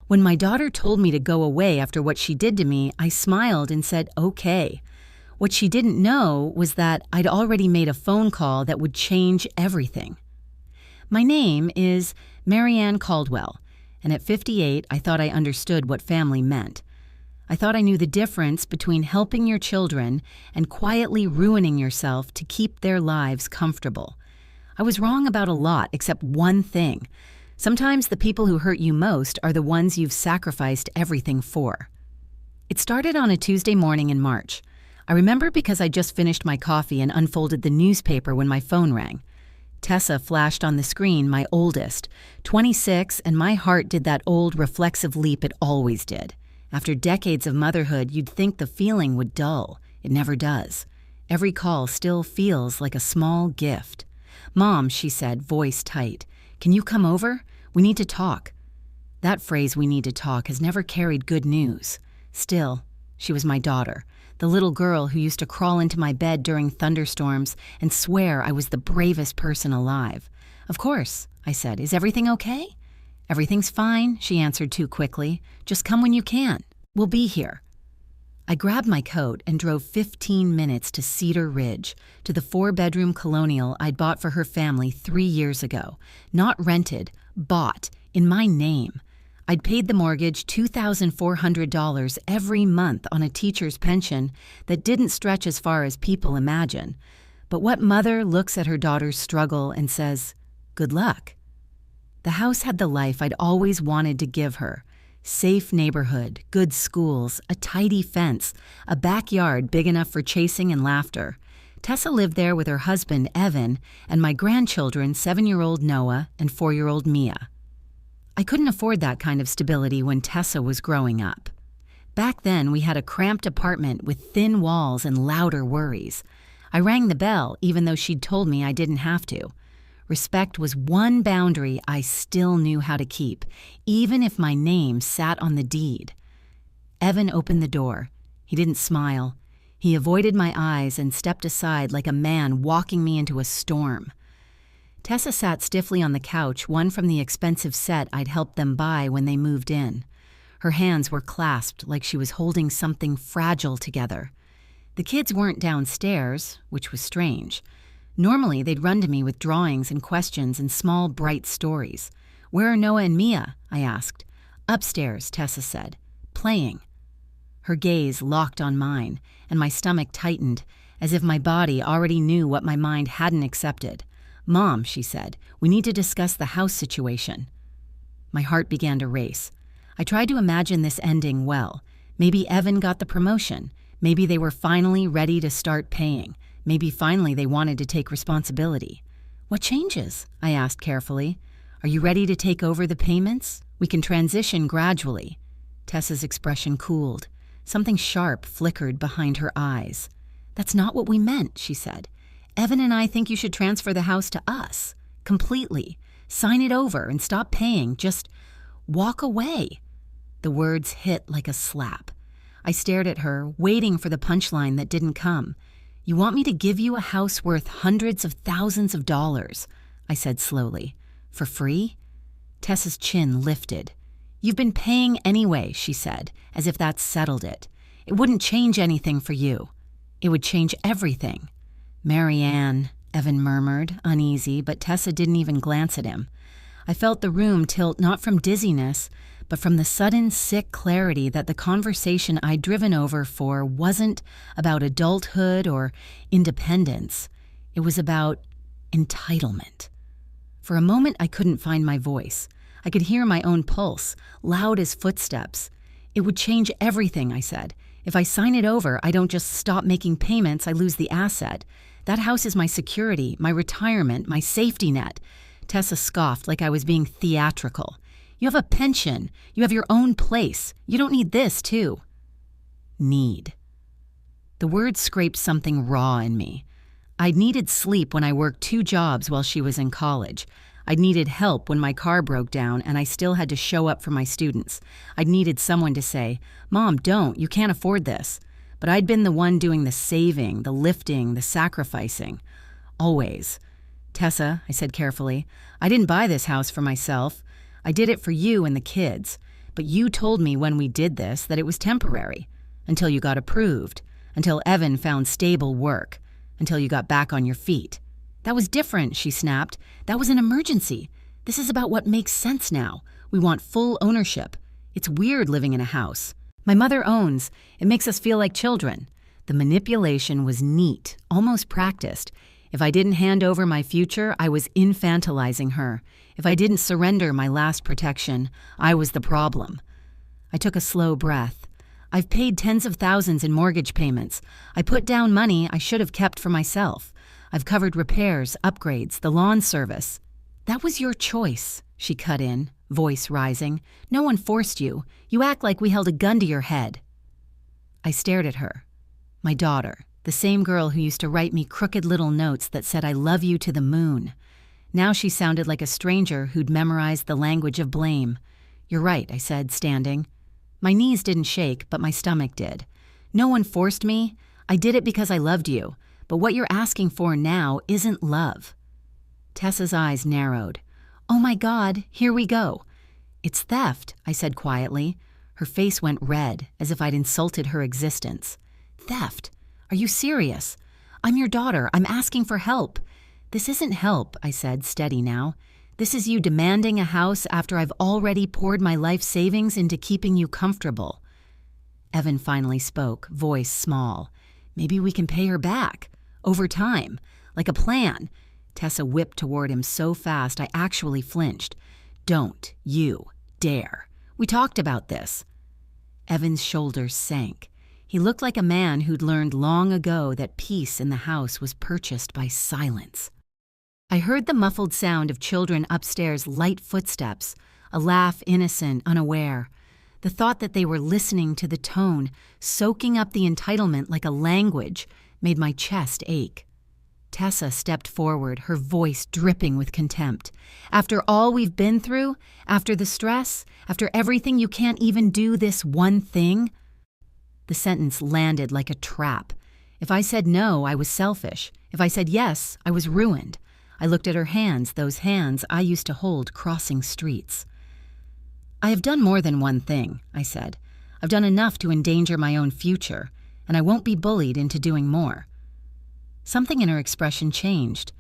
When my daughter told me to go away after what she did to me, I smiled and said, okay. What she didn't know was that I'd already made a phone call that would change everything. My name is Marianne Caldwell, and at 58, I thought I understood what family meant. I thought I knew the difference between helping your children and quietly ruining yourself to keep their lives comfortable. I was wrong about a lot except one thing. Sometimes the people who hurt you most are the ones you've sacrificed everything for. It started on a Tuesday morning in March. I remember because I just finished my coffee and unfolded the newspaper when my phone rang. Tessa flashed on the screen, my oldest, 26, and my heart did that old reflexive leap it always did. After decades of motherhood, you'd think the feeling would dull. It never does. Every call still feels like a small gift. "Mom," she said, voice tight, "can you come over? We need to talk." That phrase, "we need to talk," has never carried good news. Still, she was my daughter, the little girl who used to crawl into my bed during thunderstorms and swear I was the bravest person alive. "Of course," I said. "Is everything okay?" "Everything's fine," she answered too quickly. "Just come when you can. We'll be here." I grabbed my coat and drove 15 minutes to Cedar Ridge, to the 4-bedroom colonial I'd bought for her family 3 years ago. Not rented, bought, in my name. I'd paid the mortgage $2,400 every month on a teacher's pension that didn't stretch as far as people imagine. But what mother looks at her daughter's struggle and says, "Good luck"? The house had the life I'd always wanted to give her. Safe neighborhood, good schools, a tidy fence, a backyard big enough for chasing and laughter. Tessa lived there with her husband, Evan, and my grandchildren, 7-year-old Noah and 4-year-old Mia. I couldn't afford that kind of stability when Tessa was growing up. Back then, we had a cramped apartment with thin walls and louder worries. I rang the bell, even though she'd told me I didn't have to. Respect was one boundary I still knew how to keep, even if my name sat on the deed. Evan opened the door. He didn't smile. He avoided my eyes and stepped aside like a man walking me into a storm. Tessa sat stiffly on the couch, one from the expensive set I'd helped them buy when they moved in. Her hands were clasped like she was holding something fragile together. The kids weren't downstairs, which was strange. Normally, they'd run to me with drawings and questions and small, bright stories. "Where are Noah and Mia?" I asked. "Upstairs," Tessa said. "Playing." Her gaze locked on mine, and my stomach tightened, as if my body already knew what my mind hadn't accepted. "Mom," she said, "we need to discuss the house situation." My heart began to race. I tried to imagine this ending well. Maybe Evan got the promotion. Maybe they were finally ready to start paying. Maybe finally they wanted to take responsibility. "What changes?" I asked carefully. "Are you ready to take over the payments? We can transition gradually." Tessa's expression cooled. Something sharp flickered behind her eyes. "That's not what we meant," she said. "Evan and I think you should transfer the house to us. Completely. Sign it over and stop paying. Just walk away." The words hit like a slap. I stared at her, waiting for the punchline that didn't come. "You want me to give you a house worth hundreds of thousands of dollars," I said slowly. "For free?" Tessa's chin lifted. "You've been paying anyway," she said, as if that settled it. "It wouldn't change anything for you. It would change everything." "Marianne," Evan murmured, uneasy, but Tessa didn't even glance at him. I felt the room tilt not from dizziness, but from the sudden sick clarity that the conversation I'd driven over for wasn't about adulthood or independence. It was about entitlement. For a moment, I couldn't find my voice. I could hear my own pulse, loud as footsteps. "It would change everything," I said. "If I sign it over, I don't just stop making payments, I lose the asset. That house is my security, my retirement, my safety net." Tessa scoffed like I was being theatrical. "You have a pension. You have your own place. You don't need this, too." Need. The word scraped something raw in me. I'd needed sleep when I worked 2 jobs while she was in college. I'd needed help when my car broke down and I still had to show up for my students. I'd needed someone to say, "Mom, don't. You can't afford this." But I'd been the one doing the saving, the lifting, the sacrificing. Always. "Tessa," I said carefully, "I didn't buy this house for myself. I did it for you and the kids. But you told me when we did this that it was temporary, until you got approved, until Evan found stable work, until you got back on your feet. That was different, she snapped. That was an emergency. This is about what makes sense now. We want full ownership. It's weird living in a house. My mother owns. It makes us feel like children. The manipulation was neat, almost practiced. If I didn't hand over my future, I was infantilizing her. If I didn't surrender my last protection, I was the problem. I took a slow breath. I've paid tens of thousands in mortgage payments. I put down money I should have kept for myself. I've covered repairs, upgrades, the lawn service. That was your choice, she cut in, voice rising. No one forced you. You act like we held a gun to your head. I stared at her. My daughter, the same girl who used to write me crooked little notes that said I love you to the moon. Now she sounded like a stranger who'd memorized the language of blame. You're right, I said, standing. My knees didn't shake, but my stomach did. No one forced me. I did it because I loved you. But what you're asking for now isn't love. Tessa's eyes narrowed. Oh my God, here we go. It's theft, I said quietly. Her face went red, as if I'd insulted her existence. Theft? Are you serious? I'm your daughter. I'm asking for help. This isn't help, I said, steady now. This is you demanding a house after I've already poured my life savings into keeping you comfortable. Evan finally spoke, voice small. Maybe we can pay her back. Over time. Like a plan. Tessa whipped toward him so fast I actually flinched. Don't you dare. We talked about this. Evan's shoulders sank. He looked like a man who'd learned long ago that peace in the house was purchased by silence. I heard the muffled sound of children upstairs' light footsteps, a laugh innocent, unaware. The thought that they were listening to the tone, soaking up the entitlement like a language, made my chest ache. Tessa stepped forward, her voice dripping with contempt. After all we've been through, after the stress, after everything, you can't even do this one thing? The sentence landed like a trap. If I said no, I was selfish. If I said yes, I was ruined. I looked at her hands, those hands I used to hold crossing streets. I have done more than one thing, I said. I've done enough to endanger my own future, and I won't be bullied into doing more. Something in her expression changed.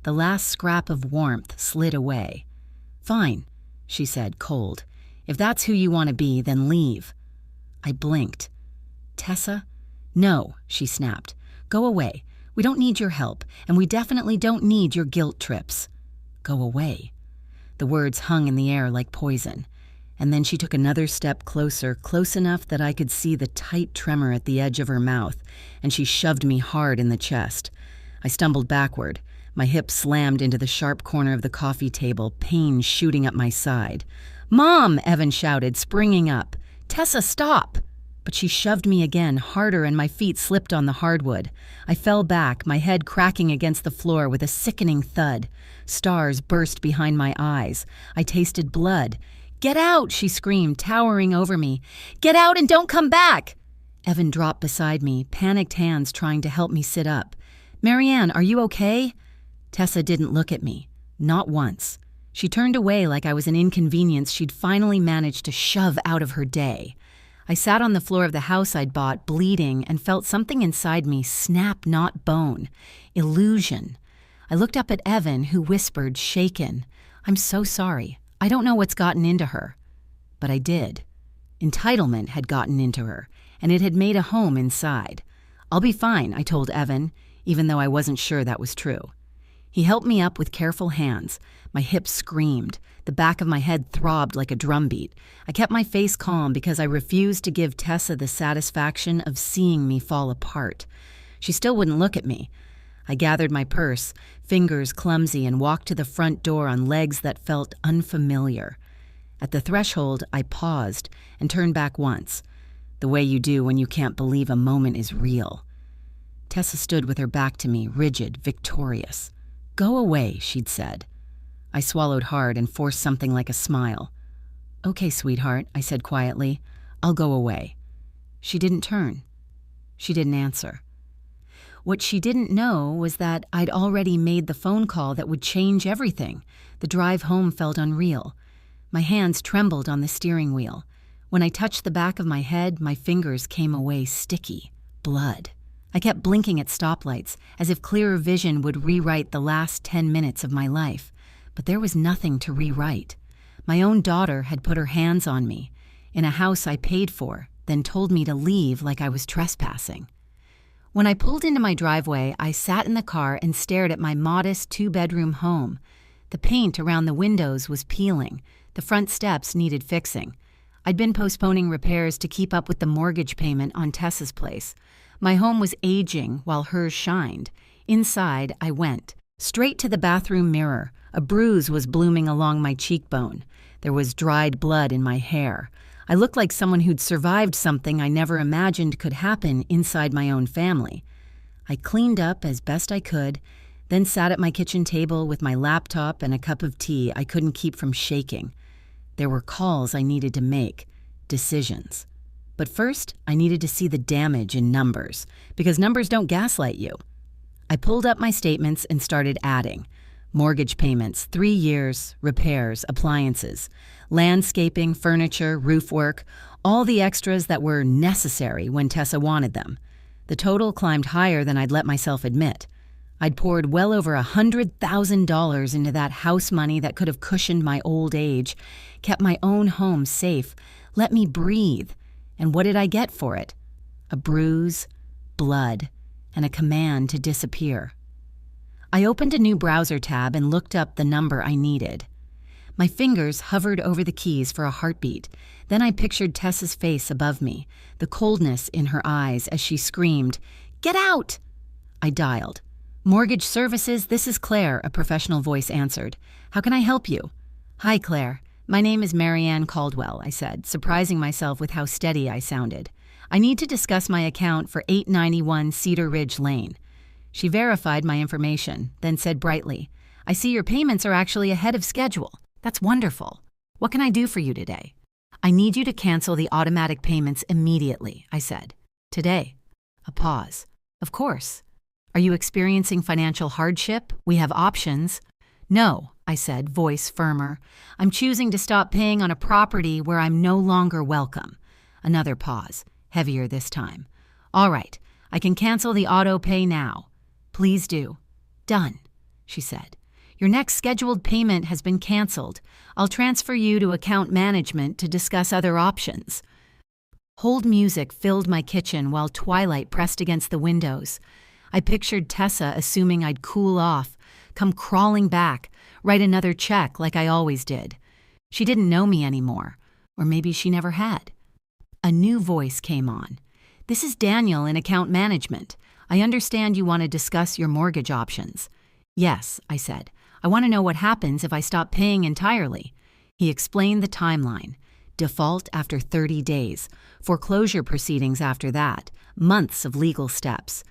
The last scrap of warmth slid away. Fine, she said, cold. If that's who you want to be, then leave. I blinked. Tessa? No, she snapped. Go away. We don't need your help, and we definitely don't need your guilt trips. Go away. The words hung in the air like poison. And then she took another step closer, close enough that I could see the tight tremor at the edge of her mouth, and she shoved me hard in the chest. I stumbled backward. My hip slammed into the sharp corner of the coffee table, pain shooting up my side. Mom! Evan shouted, springing up. Tessa, stop! But she shoved me again, harder, and my feet slipped on the hardwood. I fell back, my head cracking against the floor with a sickening thud. Stars burst behind my eyes. I tasted blood. Get out, she screamed, towering over me. Get out and don't come back! Evan dropped beside me, panicked hands trying to help me sit up. Marianne, are you okay? Tessa didn't look at me. Not once. She turned away like I was an inconvenience she'd finally managed to shove out of her day. I sat on the floor of the house I'd bought, bleeding, and felt something inside me snap, not bone. Illusion. I looked up at Evan, who whispered, shaken, I'm so sorry. I don't know what's gotten into her. But I did. Entitlement had gotten into her, and it had made a home inside. I'll be fine, I told Evan, even though I wasn't sure that was true. He helped me up with careful hands. My hips screamed. The back of my head throbbed like a drumbeat. I kept my face calm because I refused to give Tessa the satisfaction of seeing me fall apart. She still wouldn't look at me. I gathered my purse, fingers clumsy, and walked to the front door on legs that felt unfamiliar. At the threshold, I paused and turned back once, the way you do when you can't believe a moment is real. Tessa stood with her back to me, rigid, victorious. Go away, she'd said. I swallowed hard and forced something like a smile. Okay, sweetheart, I said quietly. I'll go away. She didn't turn. She didn't answer. What she didn't know was that I'd already made the phone call that would change everything. The drive home felt unreal. My hands trembled on the steering wheel. When I touched the back of my head, my fingers came away sticky. Blood. I kept blinking at stoplights, as if clearer vision would rewrite the last 10 minutes of my life. But there was nothing to rewrite. My own daughter had put her hands on me, in a house I paid for, then told me to leave like I was trespassing. When I pulled into my driveway, I sat in the car and stared at my modest 2-bedroom home. The paint around the windows was peeling. The front steps needed fixing. I'd been postponing repairs to keep up with the mortgage payment on Tessa's place. My home was aging while hers shined. Inside, I went. Straight to the bathroom mirror. A bruise was blooming along my cheekbone. There was dried blood in my hair. I looked like someone who'd survived something I never imagined could happen inside my own family. I cleaned up as best I could, then sat at my kitchen table with my laptop and a cup of tea I couldn't keep from shaking. There were calls I needed to make, decisions. But first, I needed to see the damage in numbers, because numbers don't gaslight you. I pulled up my statements and started adding. Mortgage payments, 3 years, repairs, appliances, landscaping, furniture, roof work, all the extras that were necessary when Tessa wanted them. The total climbed higher than I'd let myself admit. I'd poured well over $100,000 into that house money that could have cushioned my old age, kept my own home safe, let me breathe. And what did I get for it? A bruise, blood, and a command to disappear. I opened a new browser tab and looked up the number I needed. My fingers hovered over the keys for a heartbeat. Then I pictured Tessa's face above me, the coldness in her eyes as she screamed, "Get out!" I dialed. "Mortgage Services, this is Claire," a professional voice answered. "How can I help you?" "Hi, Claire. My name is Marianne Caldwell," I said, surprising myself with how steady I sounded. "I need to discuss my account for 891 Cedar Ridge Lane." She verified my information, then said brightly, "I see your payments are actually ahead of schedule. That's wonderful. What can I do for you today?" "I need you to cancel the automatic payments immediately," I said. "Today?" A pause. "Of course. Are you experiencing financial hardship? We have options." "No," I said, voice firmer. "I'm choosing to stop paying on a property where I'm no longer welcome." Another pause, heavier this time. "All right, I can cancel the auto pay now." "Please do." "Done," she said. "Your next scheduled payment has been canceled. I'll transfer you to account management to discuss other options." Hold music filled my kitchen while twilight pressed against the windows. I pictured Tessa assuming I'd cool off, come crawling back, write another check like I always did. She didn't know me anymore, or maybe she never had. A new voice came on. "This is Daniel in account management. I understand you want to discuss your mortgage options." "Yes," I said. "I want to know what happens if I stop paying entirely." He explained the timeline. Default after 30 days, foreclosure proceedings after that, months of legal steps.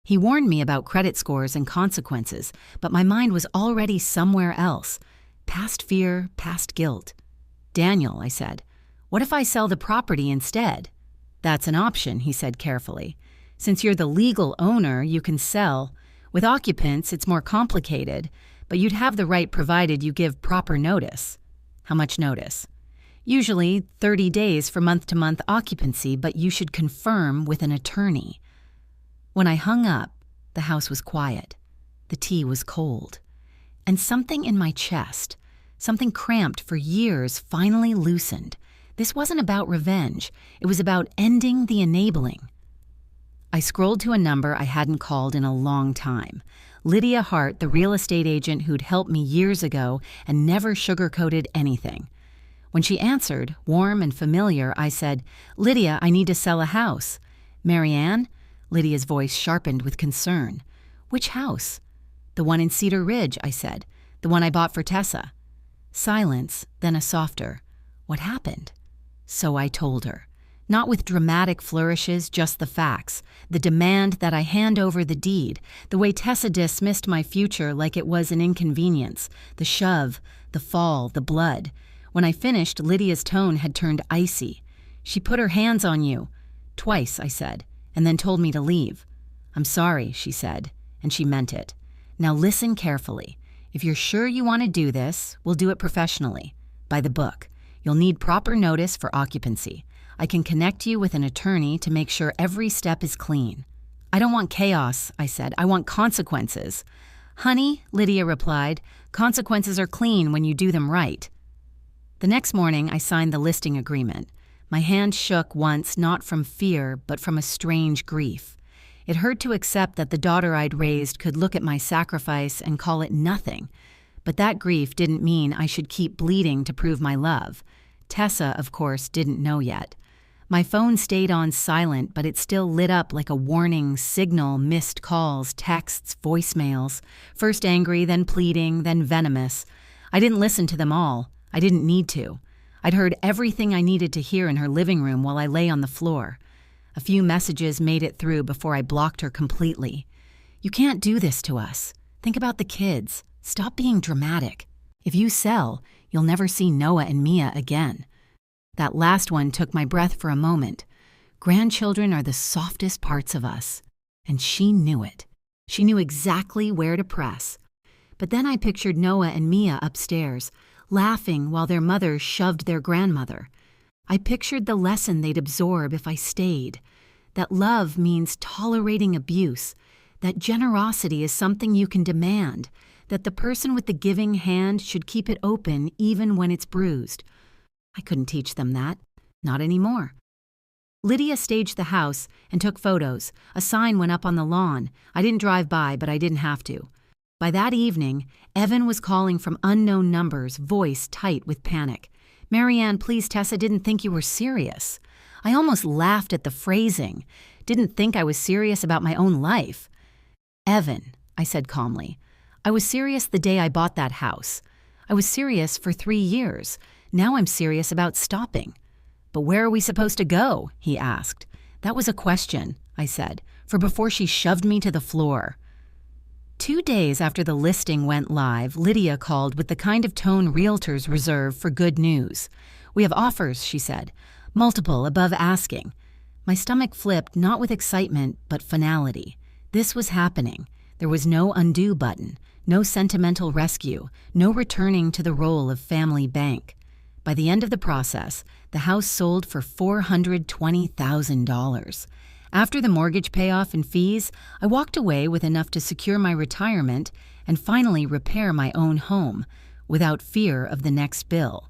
He warned me about credit scores and consequences, but my mind was already somewhere else. Past fear, past guilt. "Daniel," I said, "what if I sell the property instead?" "That's an option," he said carefully. "Since you're the legal owner, you can sell. With occupants, it's more complicated, but you'd have the right provided you give proper notice." "How much notice?" "Usually 30 days for month-to-month occupancy, but you should confirm with an attorney." When I hung up, the house was quiet. The tea was cold. And something in my chest, something cramped for years, finally loosened. This wasn't about revenge. It was about ending the enabling. I scrolled to a number I hadn't called in a long time. Lydia Hart, the real estate agent who'd helped me years ago and never sugarcoated anything. When she answered, warm and familiar, I said, "Lydia, I need to sell a house." "Marianne?" Lydia's voice sharpened with concern. "Which house?" "The one in Cedar Ridge," I said. "The one I bought for Tessa." Silence, then a softer, "What happened?" So I told her. Not with dramatic flourishes, just the facts. The demand that I hand over the deed, the way Tessa dismissed my future like it was an inconvenience, the shove, the fall, the blood. When I finished, Lydia's tone had turned icy. "She put her hands on you." "Twice," I said, and then told me to leave. "I'm sorry," she said, and she meant it. "Now listen carefully. If you're sure you want to do this, we'll do it professionally, by the book. You'll need proper notice for occupancy. I can connect you with an attorney to make sure every step is clean." "I don't want chaos," I said. "I want consequences." "Honey," Lydia replied, "consequences are clean when you do them right." The next morning, I signed the listing agreement. My hand shook once, not from fear, but from a strange grief. It hurt to accept that the daughter I'd raised could look at my sacrifice and call it nothing. But that grief didn't mean I should keep bleeding to prove my love. Tessa, of course, didn't know yet. My phone stayed on silent, but it still lit up like a warning signal, missed calls, texts, voicemails. First angry, then pleading, then venomous. I didn't listen to them all. I didn't need to. I'd heard everything I needed to hear in her living room while I lay on the floor. A few messages made it through before I blocked her completely. "You can't do this to us. Think about the kids. Stop being dramatic. If you sell, you'll never see Noah and Mia again." That last one took my breath for a moment. Grandchildren are the softest parts of us. And she knew it. She knew exactly where to press. But then I pictured Noah and Mia upstairs, laughing while their mother shoved their grandmother. I pictured the lesson they'd absorb if I stayed. That love means tolerating abuse. That generosity is something you can demand. That the person with the giving hand should keep it open even when it's bruised. I couldn't teach them that. Not anymore. Lydia staged the house and took photos. A sign went up on the lawn. I didn't drive by, but I didn't have to. By that evening, Evan was calling from unknown numbers, voice tight with panic. "Marianne, please, Tessa didn't think you were serious." I almost laughed at the phrasing. Didn't think I was serious about my own life. "Evan," I said calmly, "I was serious the day I bought that house. I was serious for 3 years. Now I'm serious about stopping." "But where are we supposed to go?" he asked. "That was a question," I said, for before she shoved me to the floor. 2 days after the listing went live, Lydia called with the kind of tone realtors reserve for good news. "We have offers," she said, "multiple above asking." My stomach flipped, not with excitement, but finality. This was happening. There was no undo button, no sentimental rescue, no returning to the role of family bank. By the end of the process, the house sold for $420,000. After the mortgage payoff and fees, I walked away with enough to secure my retirement and finally repair my own home, without fear of the next bill.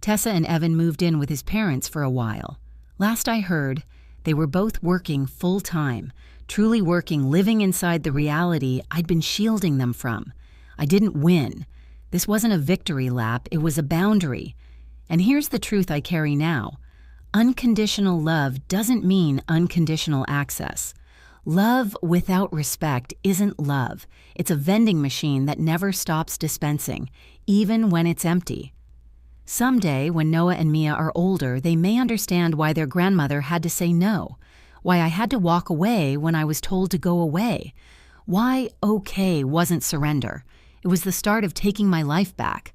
Tessa and Evan moved in with his parents for a while. Last I heard, they were both working full-time, truly working, living inside the reality I'd been shielding them from. I didn't win. This wasn't a victory lap, it was a boundary. And here's the truth I carry now. Unconditional love doesn't mean unconditional access. Love without respect isn't love. It's a vending machine that never stops dispensing, even when it's empty. Someday, when Noah and Mia are older, they may understand why their grandmother had to say no, why I had to walk away when I was told to go away, why okay wasn't surrender. It was the start of taking my life back.